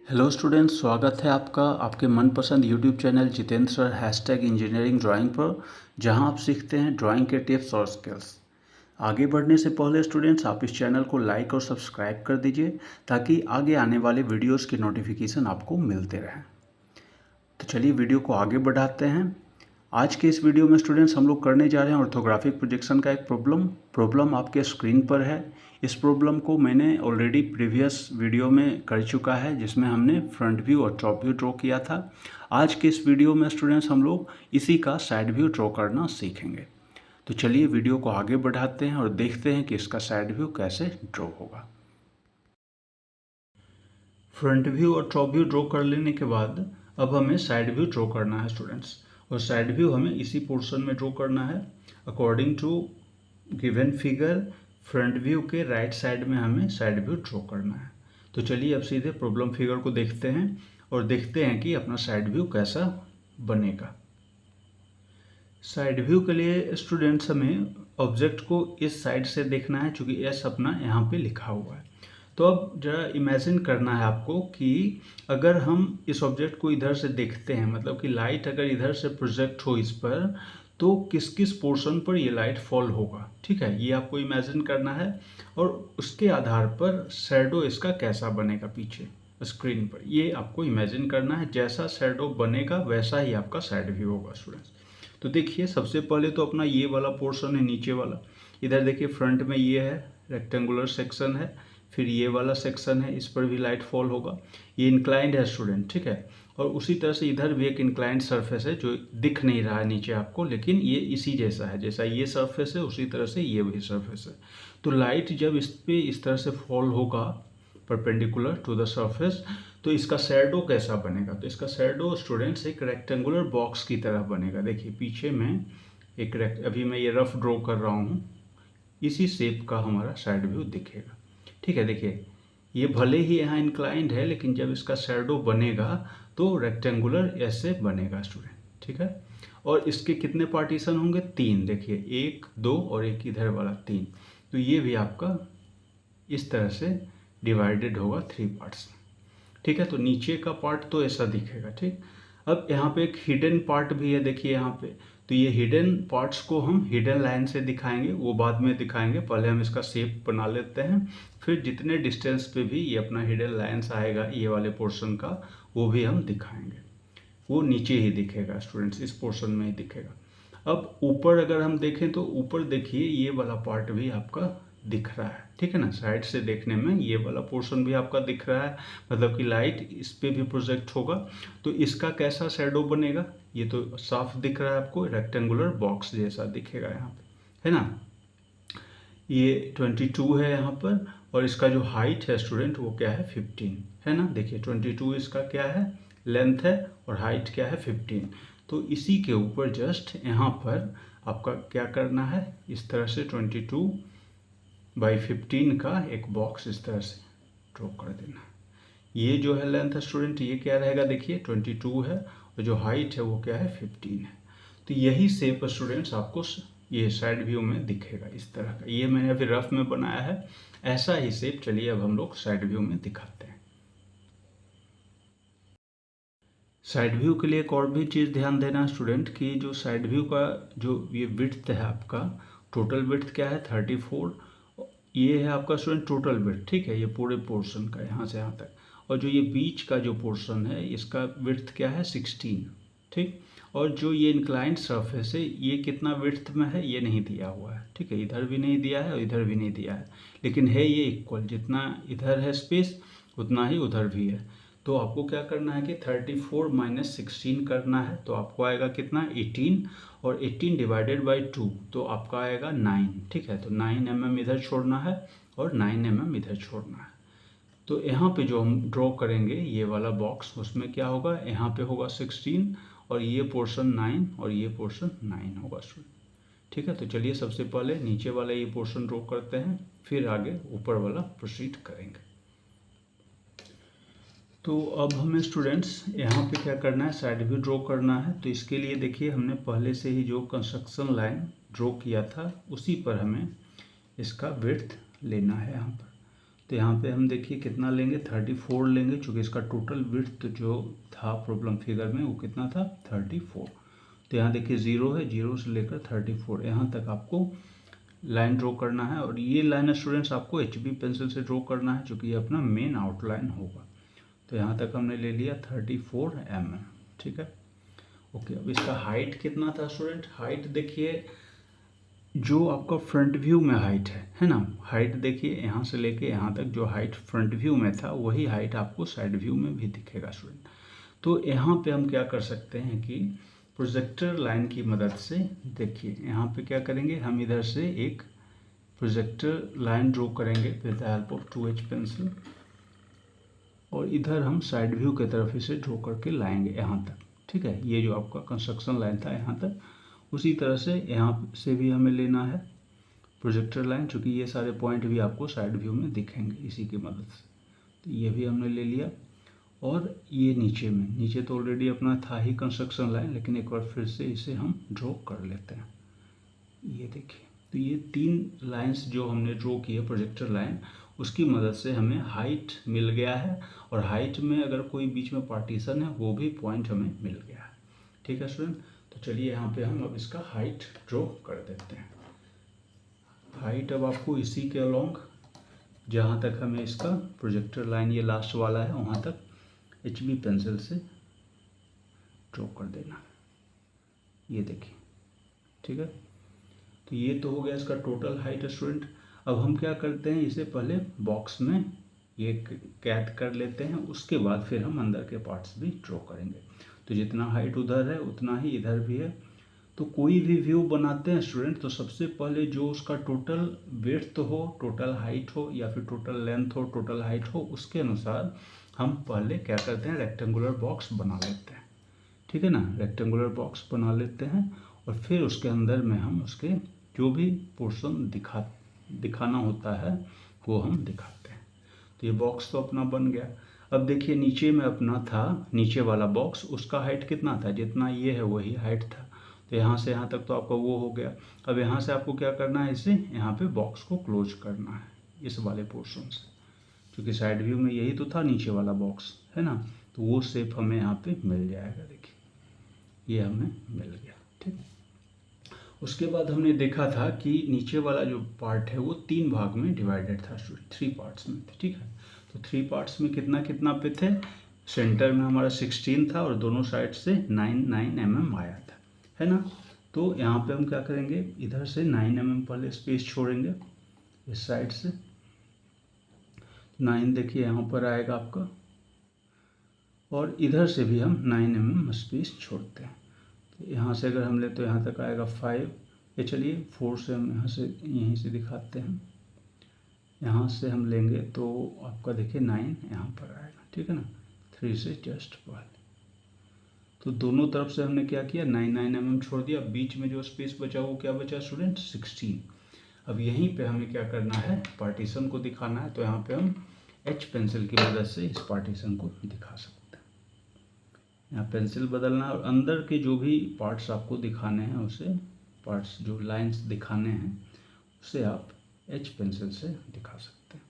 Hello students, स्वागत है आपका आपके मनपसंद YouTube channel Jitendra sir #engineering drawing पर, जहां आप सीखते हैं ड्राइंग के टिप्स और स्किल्स। आगे बढ़ने से पहले स्टूडेंट्स, आप इस चैनल को लाइक और सब्सक्राइब कर दीजिए ताकि आगे आने वाले वीडियोस की नोटिफिकेशन आपको मिलते रहें। तो चलिए वीडियो को आगे बढ़ाते हैं। आज के इस वीडियो में स्टूडेंट्स हम लोग करने जा रहे हैं ऑर्थोग्राफिक प्रोजेक्शन का एक प्रॉब्लम आपके स्क्रीन पर है। इस प्रॉब्लम को मैंने ऑलरेडी प्रीवियस वीडियो में कर चुका है, जिसमें हमने फ्रंट व्यू और टॉप व्यू ड्रॉ किया था। आज के इस वीडियो में स्टूडेंट्स हम लोग इसी का साइड व्यू ड्रॉ करना सीखेंगे। तो चलिए वीडियो को आगे बढ़ाते हैं और देखते हैं कि इसका साइड व्यू कैसे ड्रॉ होगा। फ्रंट व्यू और टॉप व्यू ड्रॉ कर लेने के बाद अब हमें साइड व्यू ड्रॉ करना है स्टूडेंट्स, और साइड व्यू हमें इसी पोर्शन में ड्रॉ करना है। According to given figure, front view के राइट साइड में हमें साइड व्यू ड्रॉ करना है। तो चलिए अब सीधे प्रॉब्लम फिगर को देखते हैं और देखते हैं कि अपना साइड व्यू कैसा बनेगा। साइड व्यू के लिए स्टूडेंट्स हमें ऑब्जेक्ट को इस साइड से देखना है, क्योंकि एस अपना यहाँ पे लिखा हुआ है। तो अब जरा इमेजिन करना है आपको कि अगर हम इस ऑब्जेक्ट को इधर से देखते हैं, मतलब कि लाइट अगर इधर से प्रोजेक्ट हो इस पर, तो किस किस पोर्शन पर ये लाइट फॉल होगा। ठीक है, ये आपको इमेजिन करना है और उसके आधार पर शैडो इसका कैसा बनेगा पीछे स्क्रीन पर, ये आपको इमेजिन करना है। जैसा शैडो बनेगा वैसा ही आपका साइड व्यू होगा स्टूडेंट्स। तो देखिए, सबसे पहले तो अपना ये वाला पोर्शन है नीचे वाला, इधर देखिए फ्रंट में ये है रेक्टेंगुलर सेक्शन है, फिर ये वाला सेक्शन है, इस पर भी लाइट फॉल होगा। ये इंक्लाइंड है स्टूडेंट, ठीक है। और उसी तरह से इधर भी एक इंक्लाइंड सरफेस है जो दिख नहीं रहा है नीचे आपको, लेकिन ये इसी जैसा है, जैसा ये सरफेस है उसी तरह से ये भी सरफेस है। तो लाइट जब इस पे इस तरह से फॉल होगा परपेंडिकुलर टू द सरफेस, तो इसका शैडो कैसा बनेगा। तो इसका शैडो स्टूडेंट्स एक रेक्टेंगुलर बॉक्स की तरह बनेगा। देखिए पीछे में एक अभी मैं ये रफ ड्रॉ कर रहा हूँ, इसी शेप का हमारा साइड व्यू दिखेगा। ठीक है, देखिए ये भले ही यहाँ इंक्लाइंड है, लेकिन जब इसका शैडो बनेगा तो रेक्टेंगुलर ऐसे बनेगा स्टूडेंट। ठीक है, और इसके कितने पार्टीशन होंगे, 3। देखिए 1, 2 और एक इधर वाला 3। तो ये भी आपका इस तरह से डिवाइडेड होगा 3 पार्ट्स। ठीक है, तो नीचे का पार्ट तो ऐसा दिखेगा। ठीक, अब यहाँ पे एक हिडन पार्ट भी है, देखिए यहाँ पे। तो ये हिडन पार्ट्स को हम हिडन लाइन से दिखाएंगे, वो बाद में दिखाएंगे। पहले हम इसका शेप बना लेते हैं, फिर जितने डिस्टेंस पे भी ये अपना हिडन लाइन्स आएगा ये वाले पोर्शन का, वो भी हम दिखाएंगे। वो नीचे ही दिखेगा स्टूडेंट्स, इस पोर्शन में ही दिखेगा। अब ऊपर अगर हम देखें तो ऊपर देखिए ये वाला पार्ट भी आपका दिख रहा है। ठीक है ना, साइड से देखने में ये वाला पोर्शन भी आपका दिख रहा है, मतलब कि लाइट इस पे भी प्रोजेक्ट होगा। तो इसका कैसा शैडो बनेगा, ये तो साफ दिख रहा है आपको, रेक्टेंगुलर बॉक्स जैसा दिखेगा यहाँ पे, है ना। ये 22 है यहाँ पर, और इसका जो हाइट है स्टूडेंट वो क्या है, 15 है ना। देखिए 22 इसका क्या है, लेंथ है, और हाइट क्या है, 15। तो इसी के ऊपर जस्ट यहाँ पर आपका क्या करना है, इस तरह से 22/15 का एक बॉक्स इस तरह से ड्रॉ कर देना है। ये जो है लेंथ स्टूडेंट, ये क्या रहेगा, देखिए 22 है, और जो हाइट है वो क्या है, 15 है। तो यही शेप स्टूडेंट्स आपको ये साइड व्यू में दिखेगा इस तरह का। ये मैंने अभी रफ में बनाया है, ऐसा ही शेप चलिए अब हम लोग साइड व्यू में दिखाते हैं। साइड व्यू के लिए एक और भी चीज़ ध्यान देना स्टूडेंट, कि जो साइड व्यू का जो ये विड्थ है आपका, टोटल विड्थ क्या है, 34। ये है आपका स्टूडेंट टोटल विड्थ। ठीक है, ये पूरे पोर्शन का यहाँ से यहाँ तक। और जो ये बीच का जो पोर्शन है इसका विड्थ क्या है, 16। ठीक, और जो ये इंक्लाइंड सरफेस है ये कितना विड्थ में है ये नहीं दिया हुआ है। ठीक है, इधर भी नहीं दिया है और इधर भी नहीं दिया है, लेकिन है ये इक्वल, जितना इधर है स्पेस उतना ही उधर भी है। तो आपको क्या करना है कि 34 - 16 करना है, तो आपको आएगा कितना, 18, और 18 डिवाइडेड बाई 2 तो आपका आएगा 9। ठीक है, तो 9 mm इधर छोड़ना है और 9 mm इधर छोड़ना है। तो यहाँ पे जो हम ड्रॉ करेंगे ये वाला बॉक्स, उसमें क्या होगा, यहाँ पे होगा 16, और ये पोर्शन 9 और ये पोर्शन 9 होगा स्टूडेंट। ठीक है, तो चलिए सबसे पहले नीचे वाला ये पोर्शन ड्रॉ करते हैं, फिर आगे ऊपर वाला प्रोसीड करेंगे। तो अब हमें स्टूडेंट्स यहाँ पे क्या करना है, साइड व्यू ड्रॉ करना है। तो इसके लिए देखिए हमने पहले से ही जो कंस्ट्रक्शन लाइन ड्रॉ किया था उसी पर हमें इसका विड्थ लेना है यहाँ पर। तो यहाँ पे हम देखिए कितना लेंगे, 34 लेंगे, चूँकि इसका टोटल विड्थ जो था प्रॉब्लम फिगर में वो कितना था, 34। तो यहाँ देखिए 0 है, 0 से लेकर 34 यहाँ तक आपको लाइन ड्रॉ करना है। और ये लाइन स्टूडेंट्स आपको HB पेंसिल से ड्रॉ करना है, चूँकि ये अपना मेन आउटलाइन होगा। तो यहाँ तक हमने ले लिया 34 mm, ठीक है। ओके, अब इसका हाइट कितना था स्टूडेंट, हाइट देखिए जो आपका फ्रंट व्यू में हाइट है ना, हाइट देखिए यहाँ से लेके यहाँ तक जो हाइट फ्रंट व्यू में था वही हाइट आपको साइड व्यू में भी दिखेगा स्टूडेंट। तो यहाँ पे हम क्या कर सकते हैं कि प्रोजेक्टर लाइन की मदद से देखिए यहाँ पे क्या करेंगे, हम इधर से एक प्रोजेक्टर लाइन ड्रॉ करेंगे with the help of 2H pencil, और इधर हम साइड व्यू की तरफ इसे ड्रॉ करके लाएंगे यहाँ तक, ठीक है। ये जो आपका कंस्ट्रक्शन लाइन था यहाँ तक, उसी तरह से यहाँ से भी हमें लेना है प्रोजेक्टर लाइन, चूँकि ये सारे पॉइंट भी आपको साइड व्यू में दिखेंगे इसी की मदद से। तो ये भी हमने ले लिया। और ये नीचे में, नीचे तो ऑलरेडी अपना था ही कंस्ट्रक्शन लाइन, लेकिन एक बार फिर से इसे हम ड्रॉ कर लेते हैं। ये देखिए, तो ये 3 लाइंस जो हमने ड्रॉ की है प्रोजेक्टर लाइन, उसकी मदद से हमें हाइट मिल गया है। और हाइट में अगर कोई बीच में पार्टीशन है वो भी पॉइंट हमें मिल गया है, ठीक है स्टूडेंट। तो चलिए यहाँ पे हम अब इसका हाइट ड्रॉ कर देते हैं। हाइट अब आपको इसी के अलोंग जहाँ तक हमें इसका प्रोजेक्टर लाइन ये लास्ट वाला है वहाँ तक HB पेंसिल से ड्रॉ कर देना, ये देखिए, ठीक है। तो ये तो हो गया इसका टोटल हाइट स्टूडेंट। अब हम क्या करते हैं, इसे पहले बॉक्स में ये कैद कर लेते हैं, उसके बाद फिर हम अंदर के पार्ट्स भी ड्रॉ करेंगे। तो जितना हाइट उधर है उतना ही इधर भी है। तो कोई भी व्यू बनाते हैं स्टूडेंट, तो सबसे पहले जो उसका टोटल विड्थ हो, टोटल हाइट हो, या फिर टोटल लेंथ हो, टोटल हाइट हो, उसके अनुसार हम पहले क्या करते हैं, रेक्टेंगुलर बॉक्स बना लेते हैं, ठीक है ना। रेक्टेंगुलर बॉक्स बना लेते हैं और फिर उसके अंदर में हम उसके जो भी पोर्शन दिखाना होता है वो हम दिखाते हैं। तो ये बॉक्स तो अपना बन गया। अब देखिए नीचे में अपना था, नीचे वाला बॉक्स, उसका हाइट कितना था, जितना ये है वही हाइट था। तो यहाँ से यहाँ तक तो आपका वो हो गया। अब यहाँ से आपको क्या करना है, इसे यहाँ पे बॉक्स को क्लोज करना है इस वाले पोर्शन से, क्योंकि साइड व्यू में यही तो था नीचे वाला बॉक्स, है ना। तो वो शेप हमें यहाँ पे मिल जाएगा, देखिए ये हमें मिल गया, ठीक। उसके बाद हमने देखा था कि नीचे वाला जो पार्ट है वो 3 भाग में डिवाइडेड था, 3 पार्ट्स में, ठीक है। तो 3 पार्ट्स में कितना कितना पे थे, सेंटर में हमारा 16 था और दोनों साइड से 9 mm आया था, है ना। तो यहाँ पे हम क्या करेंगे, इधर से 9 mm पहले स्पेस छोड़ेंगे इस साइड से, 9 देखिए यहाँ पर आएगा आपका, और इधर से भी हम 9 mm स्पेस छोड़ते हैं। तो यहाँ से अगर हम ले तो यहाँ तक आएगा 5, ये चलिए 4 से हम यहाँ से यहीं से दिखाते हैं, यहाँ से हम लेंगे तो आपका देखिए 9 यहाँ पर आएगा, ठीक है ना, 3 से जस्ट पहले। तो दोनों तरफ से हमने क्या किया, 9 mm छोड़ दिया। बीच में जो स्पेस बचा वो क्या बचा स्टूडेंट, 16। अब यहीं पे हमें क्या करना है, पार्टीशन को दिखाना है। तो यहाँ पे हम H पेंसिल की मदद से इस पार्टीशन को दिखा सकते हैं। यहाँ पेंसिल बदलना और अंदर के जो भी पार्ट्स आपको दिखाने हैं उसे, पार्ट्स जो लाइंस दिखाने हैं उसे आप H पेंसिल से दिखा सकते हैं।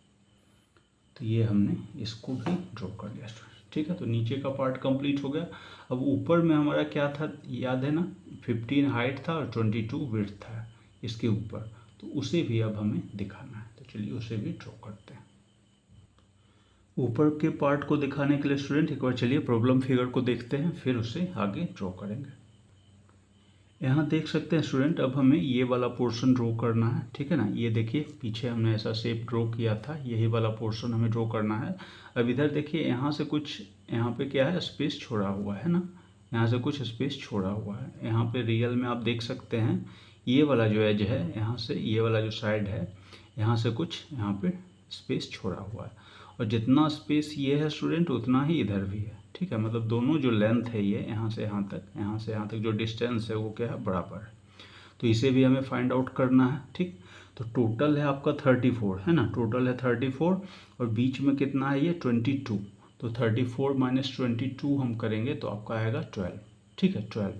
तो ये हमने इसको भी ड्रॉ कर लिया, ठीक है। तो नीचे का पार्ट कंप्लीट हो गया। अब ऊपर में हमारा क्या था, याद है ना, 15 हाइट था और 22 विड्थ था इसके ऊपर, तो उसे भी अब हमें दिखाना है। तो चलिए उसे भी ड्रॉ करते हैं। ऊपर के पार्ट को दिखाने के लिए स्टूडेंट एक बार चलिए प्रॉब्लम फिगर को देखते हैं, फिर उसे आगे ड्रॉ करेंगे। यहाँ देख सकते हैं स्टूडेंट, अब हमें ये वाला पोर्शन ड्रॉ करना है, ठीक है ना। ये देखिए पीछे हमने ऐसा शेप ड्रॉ किया था, यही वाला पोर्शन हमें ड्रॉ करना है। अब इधर देखिए यहाँ से कुछ, यहाँ पे क्या है, स्पेस छोड़ा हुआ है ना, यहाँ से कुछ स्पेस छोड़ा हुआ है। यहाँ पे रियल में आप देख सकते हैं ये वाला जो एज है, यहाँ से ये वाला जो साइड है, यहाँ से कुछ यहाँ पे स्पेस छोड़ा हुआ है। और जितना स्पेस ये है स्टूडेंट उतना ही इधर भी है, ठीक है। मतलब दोनों जो लेंथ है ये यहाँ से यहाँ तक, यहाँ से यहाँ तक जो डिस्टेंस है वो क्या है, बराबर है। तो इसे भी हमें फाइंड आउट करना है, ठीक। तो टोटल है आपका 34, है ना, टोटल है 34 और बीच में कितना है ये 22। तो 34 माइनस 22 हम करेंगे तो आपका आएगा 12, ठीक है 12।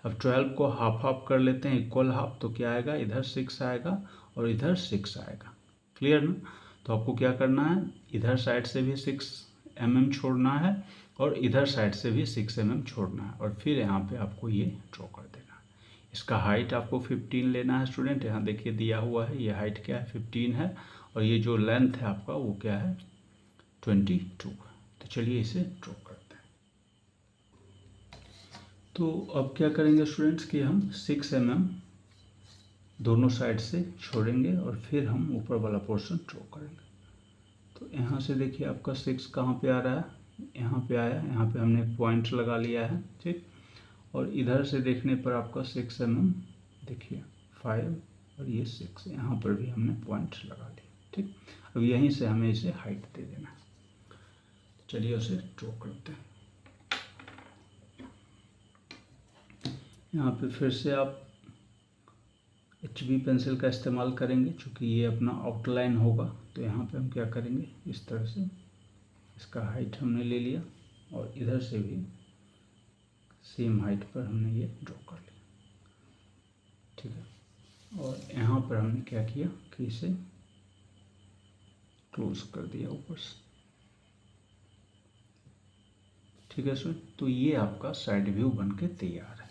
अब 12 को हाफ हाफ कर लेते हैं, इक्वल हाफ, तो क्या आएगा, इधर 6 आएगा और इधर 6 आएगा, क्लियर ना। तो आपको क्या करना है, इधर साइड से भी 6 mm छोड़ना है और इधर साइड से भी 6 mm छोड़ना है, और फिर यहाँ पे आपको ये ड्रॉ कर देना है। इसका हाइट आपको 15 लेना है स्टूडेंट। यहाँ देखिए दिया हुआ है, ये हाइट क्या है 15 है, और ये जो लेंथ है आपका वो क्या है 22 है। तो चलिए इसे ड्रॉ करते हैं। तो अब क्या करेंगे स्टूडेंट्स कि हम 6 mm दोनों साइड से छोड़ेंगे और फिर हम ऊपर वाला पोर्शन ड्रॉ करेंगे। तो यहाँ से देखिए आपका 6 कहाँ पे आ रहा है, यहाँ पे आया, यहाँ पे हमने एक पॉइंट लगा लिया है, ठीक। और इधर से देखने पर आपका 6 mm देखिए 5 और ये 6, यहाँ पर भी हमने पॉइंट लगा लिया, ठीक। अब यहीं से हमें इसे हाइट दे देना है। चलिए उसे ड्रॉ करते हैं। यहाँ पे फिर से आप HB पेंसिल का इस्तेमाल करेंगे, चूँकि ये अपना आउटलाइन होगा। तो यहाँ पे हम क्या करेंगे, इस तरह से इसका हाइट हमने ले लिया और इधर से भी सेम हाइट पर हमने ये ड्रॉ कर लिया, ठीक है। और यहाँ पर हमने क्या किया कि इसे क्लोज कर दिया ऊपर से, ठीक है सर। तो ये आपका साइड व्यू बन के तैयार है।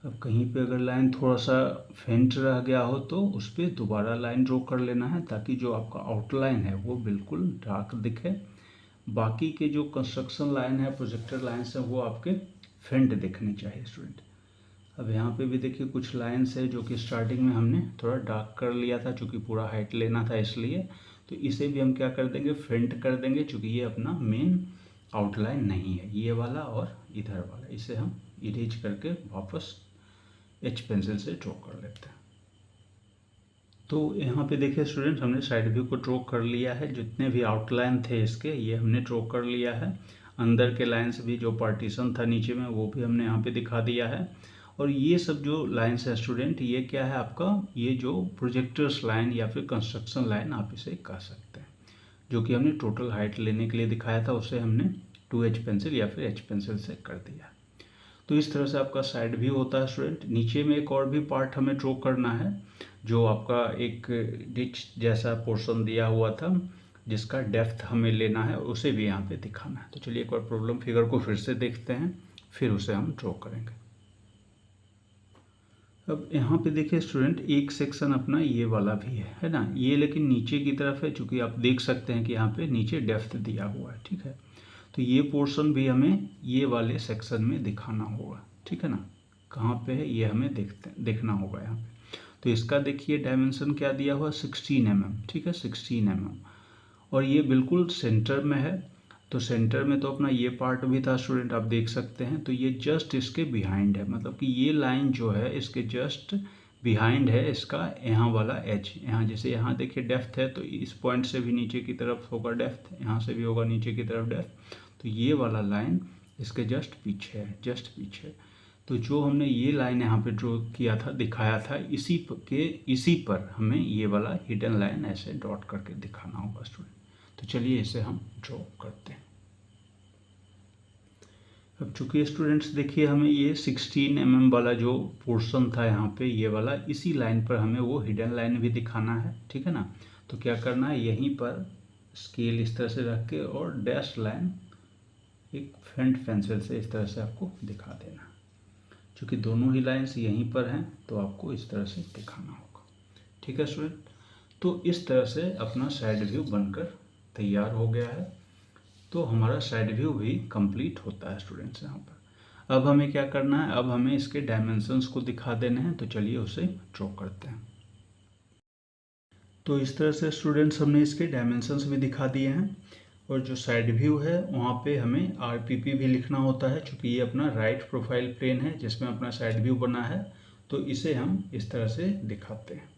अब कहीं पे अगर लाइन थोड़ा सा फेंट रह गया हो तो उस पर दोबारा लाइन ड्रॉ कर लेना है, ताकि जो आपका आउटलाइन है वो बिल्कुल डार्क दिखे। बाकी के जो कंस्ट्रक्शन लाइन है, प्रोजेक्टर लाइन्स है, वो आपके फेंट दिखनी चाहिए स्टूडेंट। अब यहाँ पे भी देखिए कुछ लाइन्स है जो कि स्टार्टिंग में हमने थोड़ा डार्क कर लिया था, चूँकि पूरा हाइट लेना था इसलिए। तो इसे भी हम क्या कर देंगे, फेंट कर देंगे, चूँकि ये अपना मेन आउटलाइन नहीं है, ये वाला और इधर वाला। इसे हम इरेज करके वापस H पेंसिल से ड्रॉ कर लेते हैं। तो यहाँ पे देखिए स्टूडेंट, हमने साइड व्यू को ड्रॉ कर लिया है। जितने भी आउटलाइन थे इसके, ये हमने ड्रॉ कर लिया है। अंदर के लाइन्स भी, जो पार्टीशन था नीचे में, वो भी हमने यहाँ पे दिखा दिया है। और ये सब जो लाइन्स है स्टूडेंट, ये क्या है आपका, ये जो प्रोजेक्टर्स लाइन या फिर कंस्ट्रक्शन लाइन आप इसे कह सकते हैं, जो कि हमने टोटल हाइट लेने के लिए दिखाया था, उसे हमने 2H पेंसिल या फिर H पेंसिल से कर दिया। तो इस तरह से आपका साइड व्यू होता है स्टूडेंट। नीचे में एक और भी पार्ट हमें ड्रॉ करना है, जो आपका एक डिच जैसा पोर्शन दिया हुआ था, जिसका डेप्थ हमें लेना है, उसे भी यहाँ पे दिखाना है। तो चलिए एक बार प्रॉब्लम फिगर को फिर से देखते हैं, फिर उसे हम ड्रॉ करेंगे। अब यहाँ पे देखिए स्टूडेंट, एक सेक्शन अपना ये वाला भी है ना, ये लेकिन नीचे की तरफ है, चूँकि आप देख सकते हैं कि यहाँ पे नीचे डेप्थ दिया हुआ है, ठीक है। तो ये पोर्शन भी हमें ये वाले सेक्शन में दिखाना होगा, ठीक है ना। कहाँ पे है ये हमें देखना होगा यहाँ पे। तो इसका देखिए डायमेंशन क्या दिया हुआ, 16 mm, ठीक है, 16 mm। और ये बिल्कुल सेंटर में है। तो सेंटर में तो अपना ये पार्ट भी था स्टूडेंट, आप देख सकते हैं। तो ये जस्ट इसके बिहाइंड है, मतलब कि ये लाइन जो है इसके जस्ट बिहाइंड है इसका यहाँ वाला एच। यहाँ जैसे यहाँ देखिए डेप्थ है, तो इस पॉइंट से भी नीचे की तरफ होगा डेप्थ, यहाँ से भी होगा नीचे की तरफ डेप्थ। तो ये वाला लाइन इसके जस्ट पीछे है, जस्ट पीछे। तो जो हमने ये लाइन यहाँ पे ड्रॉ किया था, दिखाया था, इसी पर हमें ये वाला हिडन लाइन ऐसे डॉट करके दिखाना होगा स्टूडेंट। तो चलिए इसे हम ड्रॉ करते हैं। अब चूंकि स्टूडेंट्स देखिए, हमें ये 16 mm वाला जो पोर्शन था यहाँ पे, ये वाला, इसी लाइन पर हमें वो हिडन लाइन भी दिखाना है, ठीक है ना। तो क्या करना है, यहीं पर स्केल इस तरह से रख के और डैश लाइन एक फेंट पेंसिल से इस तरह से आपको दिखा देना। चूँकि दोनों ही लाइन्स यहीं पर हैं, तो आपको इस तरह से दिखाना होगा, ठीक है स्टूडेंट। तो इस तरह से अपना साइड व्यू बनकर तैयार हो गया है। तो हमारा साइड व्यू भी कंप्लीट होता है स्टूडेंट्स यहाँ पर। अब हमें क्या करना है, अब हमें इसके डायमेंशंस को दिखा देने हैं। तो चलिए उसे ड्रॉ करते हैं। तो इस तरह से स्टूडेंट्स हमने इसके डायमेंशंस भी दिखा दिए हैं। और जो साइड व्यू है वहाँ पे हमें RPP भी लिखना होता है, क्योंकि ये अपना राइट प्रोफाइल प्लेन है जिसमें अपना साइड व्यू बना है। तो इसे हम इस तरह से दिखाते हैं।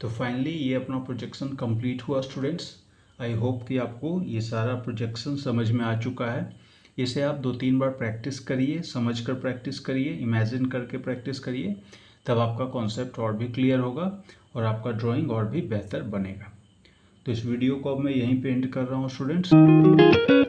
तो फाइनली ये अपना प्रोजेक्शन कंप्लीट हुआ स्टूडेंट्स। आई होप कि आपको ये सारा प्रोजेक्शन समझ में आ चुका है। इसे आप 2-3 बार प्रैक्टिस करिए, समझकर प्रैक्टिस करिए, इमेजिन करके प्रैक्टिस करिए, तब आपका कॉन्सेप्ट और भी क्लियर होगा और आपका ड्राइंग और भी बेहतर बनेगा। तो इस वीडियो को अब मैं यहीं पे एंड कर रहा हूँ स्टूडेंट्स।